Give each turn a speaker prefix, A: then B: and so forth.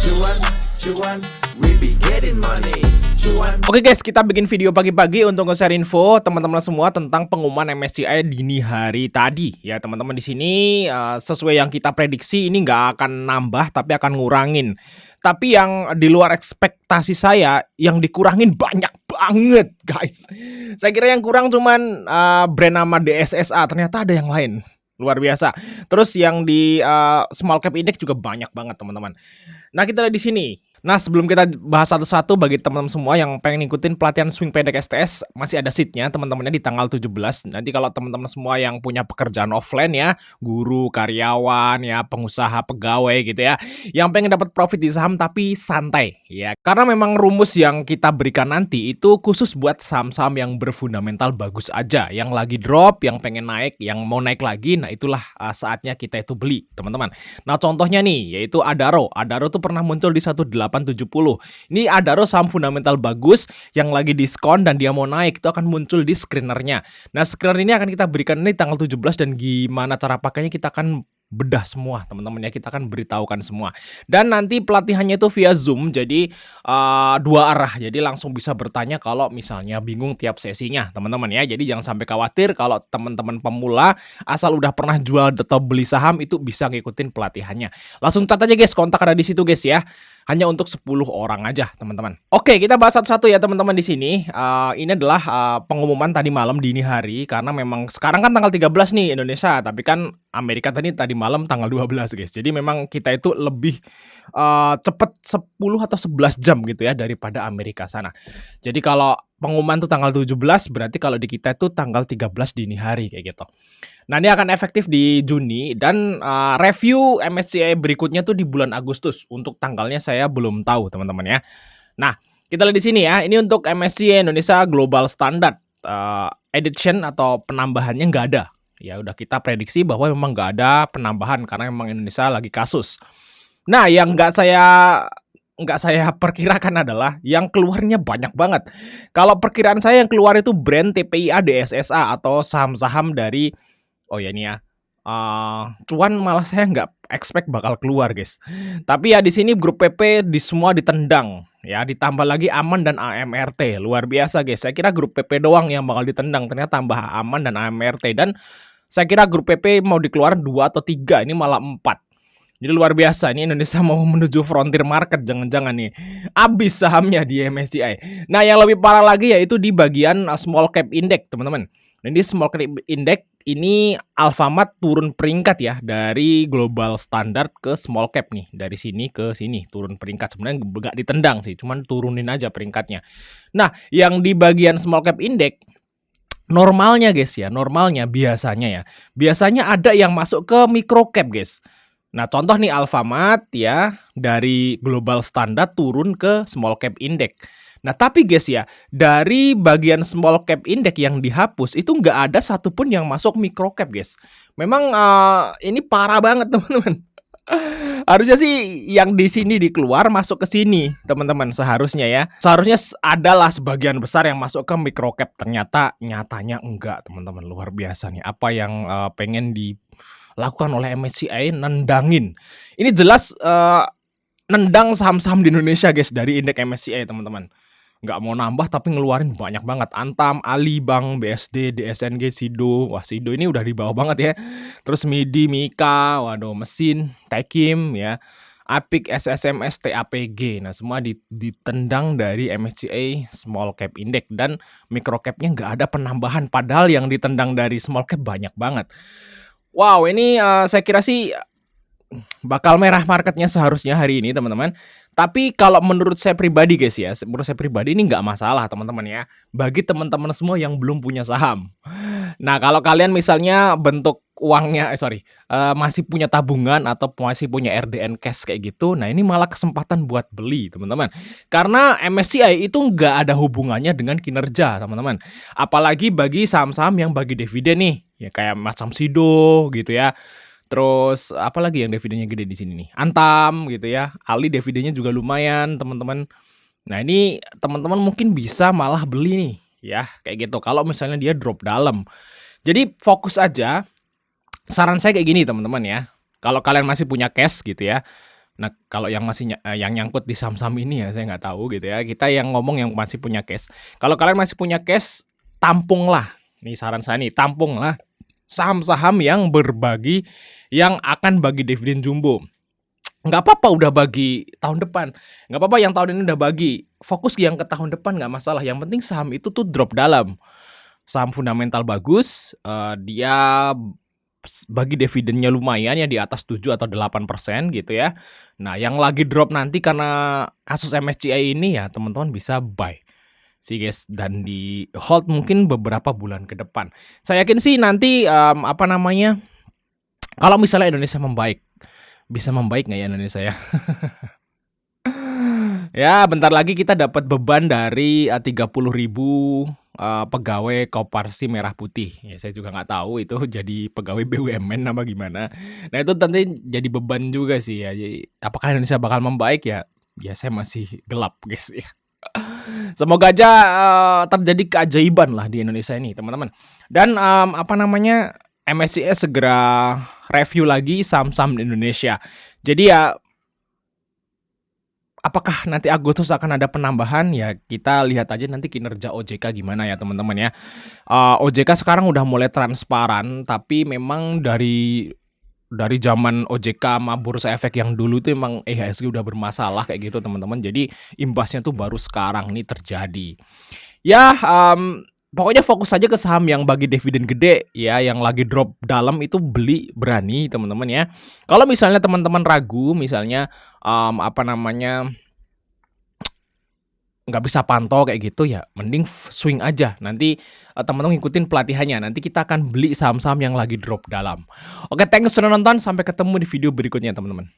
A: Cuan, cuan, we be getting money. Cuan.
B: Oke guys, kita bikin video pagi-pagi untuk nge-share info teman-teman semua tentang pengumuman MSCI dini hari tadi. Ya teman-teman, di sini sesuai yang kita prediksi ini nggak akan nambah tapi akan ngurangin. Tapi yang di luar ekspektasi saya, yang dikurangin banyak banget guys. Saya kira yang kurang cuman brand nama DSSA, ternyata ada yang lain. Luar biasa. Terus yang di small cap index juga banyak banget teman-teman. Nah, kita lihat di sini. Nah, sebelum kita bahas satu-satu, bagi teman-teman semua yang pengen ngikutin pelatihan swing pendek STS, masih ada seatnya teman-temannya di tanggal 17. Nanti kalau teman-teman semua yang punya pekerjaan offline ya, guru, karyawan, ya, pengusaha, pegawai gitu ya, yang pengen dapat profit di saham tapi santai ya. Karena memang rumus yang kita berikan nanti itu khusus buat saham-saham yang berfundamental bagus aja, yang lagi drop, yang pengen naik, yang mau naik lagi. Nah, itulah saatnya kita itu beli, teman-teman. Nah, contohnya nih yaitu Adaro. Adaro tuh pernah muncul di 1870. Ini Adaro saham fundamental bagus yang lagi diskon dan dia mau naik, itu akan muncul di screenernya. Nah, screener ini akan kita berikan ini tanggal 17 dan gimana cara pakainya kita akan bedah semua teman-teman ya, kita akan beritahukan semua. Dan nanti pelatihannya itu via Zoom, jadi dua arah, jadi langsung bisa bertanya kalau misalnya bingung tiap sesinya teman-teman ya. Jadi jangan sampai khawatir kalau teman-teman pemula asal udah pernah jual atau beli saham itu bisa ngikutin pelatihannya. Langsung cat aja guys, kontak ada di situ guys ya. Hanya untuk 10 orang aja teman-teman. Oke, kita bahas satu-satu ya teman-teman di sini. Ini adalah pengumuman tadi malam dini hari, karena memang sekarang kan tanggal 13 nih Indonesia, tapi kan Amerika tadi malam tanggal 12 guys. Jadi memang kita itu lebih cepet 10 atau 11 jam gitu ya daripada Amerika sana. Jadi kalau pengumuman tuh tanggal 17, berarti kalau di kita itu tanggal 13 dini hari kayak gitu. Nah, ini akan efektif di Juni dan review MSCI berikutnya tuh di bulan Agustus. Untuk tanggalnya saya belum tahu, teman-teman ya. Nah, kita lihat di sini ya. Ini untuk MSCI Indonesia Global Standard edition atau penambahannya nggak ada. Ya udah kita prediksi bahwa memang nggak ada penambahan karena memang Indonesia lagi kasus. Nah, yang nggak saya perkirakan adalah yang keluarnya banyak banget. Kalau perkiraan saya yang keluar itu brand TPIA DSSA atau saham-saham dari ya ini ya, cuan malah saya nggak expect bakal keluar guys. Tapi ya di sini grup PP di semua ditendang ya, ditambah lagi Aman dan AMRT. Luar biasa guys. Saya kira grup PP doang yang bakal ditendang, ternyata tambah Aman dan AMRT. Dan saya kira grup PP mau dikeluarin 2 atau 3, ini malah 4. Jadi luar biasa, ini Indonesia mau menuju frontier market, jangan-jangan nih habis sahamnya di MSCI. Nah, yang lebih parah lagi yaitu di bagian small cap index, teman-teman. Ini small cap index ini Alfamart turun peringkat ya, dari global standard ke small cap nih. Dari sini ke sini turun peringkat. Sebenarnya nggak ditendang sih, cuman turunin aja peringkatnya. Nah, yang di bagian small cap index normalnya guys ya, normalnya biasanya ada yang masuk ke micro cap guys. Nah, contoh nih Alfamart ya, dari global standard turun ke small cap index. Nah, tapi guys ya, dari bagian small cap index yang dihapus itu nggak ada satupun yang masuk micro cap guys. Memang ini parah banget teman-teman. Harusnya sih yang di sini dikeluar masuk ke sini teman-teman, seharusnya ya. Seharusnya adalah sebagian besar yang masuk ke micro cap, ternyata nyatanya enggak teman-teman. Luar biasa nih apa yang pengen dilakukan oleh MSCI, nendangin. Ini jelas nendang saham-saham di Indonesia guys dari indeks MSCI teman-teman. Nggak mau nambah tapi ngeluarin banyak banget. Antam, Ali, Bank, BSD, DSNG, Sido. Wah, Sido ini udah di bawah banget ya. Terus MIDI, Mika, waduh, Mesin, Tekim ya. Apik, SSMS, TAPG. Nah, semua ditendang dari MSCI Small Cap Index. Dan micro capnya nggak ada penambahan. Padahal yang ditendang dari small cap banyak banget. Wow, ini saya kira sih bakal merah marketnya seharusnya hari ini teman-teman. Tapi kalau menurut saya pribadi guys ya, menurut saya pribadi ini nggak masalah teman-teman ya, bagi teman-teman semua yang belum punya saham. Nah, kalau kalian misalnya bentuk uangnya masih punya tabungan atau masih punya RDN cash kayak gitu, nah ini malah kesempatan buat beli teman-teman. Karena MSCI itu nggak ada hubungannya dengan kinerja teman-teman. Apalagi bagi saham-saham yang bagi dividen nih, ya kayak macam Sido gitu ya. Terus apalagi yang dividennya gede di sini nih? Antam gitu ya. Ali dividennya juga lumayan, teman-teman. Nah, ini teman-teman mungkin bisa malah beli nih, ya, kayak gitu. Kalau misalnya dia drop dalam. Jadi fokus aja. Saran saya kayak gini, teman-teman ya. Kalau kalian masih punya cash gitu ya, Nah, kalau yang masih yang nyangkut di saham-saham ini ya saya nggak tahu gitu ya. Kita yang ngomong yang masih punya cash. Kalau kalian masih punya cash, tampunglah. Nih saran saya nih, tampunglah saham-saham yang berbagi yang akan bagi dividen jumbo. Nggak apa-apa udah bagi tahun depan, nggak apa-apa yang tahun ini udah bagi, fokus yang ke tahun depan nggak masalah, yang penting saham itu tuh drop dalam. Saham fundamental bagus, dia bagi dividennya lumayan ya di atas 7 atau 8% gitu ya. Nah, yang lagi drop nanti karena kasus MSCI ini ya teman-teman bisa buy sih guys, dan di hold mungkin beberapa bulan ke depan. Saya yakin sih nanti, apa namanya, kalau misalnya Indonesia membaik, bisa membaik nggak ya Indonesia ya? Ya, bentar lagi kita dapat beban dari 30.000 pegawai Koperasi Merah Putih. Ya, saya juga nggak tahu itu jadi pegawai BUMN apa gimana. Nah, itu nanti jadi beban juga sih ya. Jadi, apakah Indonesia bakal membaik ya? Ya, saya masih gelap, guys ya. Semoga aja terjadi keajaiban lah di Indonesia ini, teman-teman. Dan apa namanya, MSCI segera review lagi saham-saham di Indonesia. Jadi ya apakah nanti Agustus akan ada penambahan? Ya kita lihat aja nanti kinerja OJK gimana ya teman-teman ya. OJK sekarang udah mulai transparan, tapi memang dari zaman OJK sama Bursa Efek yang dulu tuh emang IHSG udah bermasalah kayak gitu teman-teman. Jadi imbasnya tuh baru sekarang nih terjadi. Ya, pokoknya fokus aja ke saham yang bagi dividen gede ya, yang lagi drop dalam itu beli berani teman-teman ya. Kalau misalnya teman-teman ragu misalnya, apa namanya, nggak bisa pantau kayak gitu ya mending swing aja. Nanti, teman-teman ngikutin pelatihannya, nanti kita akan beli saham-saham yang lagi drop dalam. Oke, thank you sudah nonton, sampai ketemu di video berikutnya teman-teman.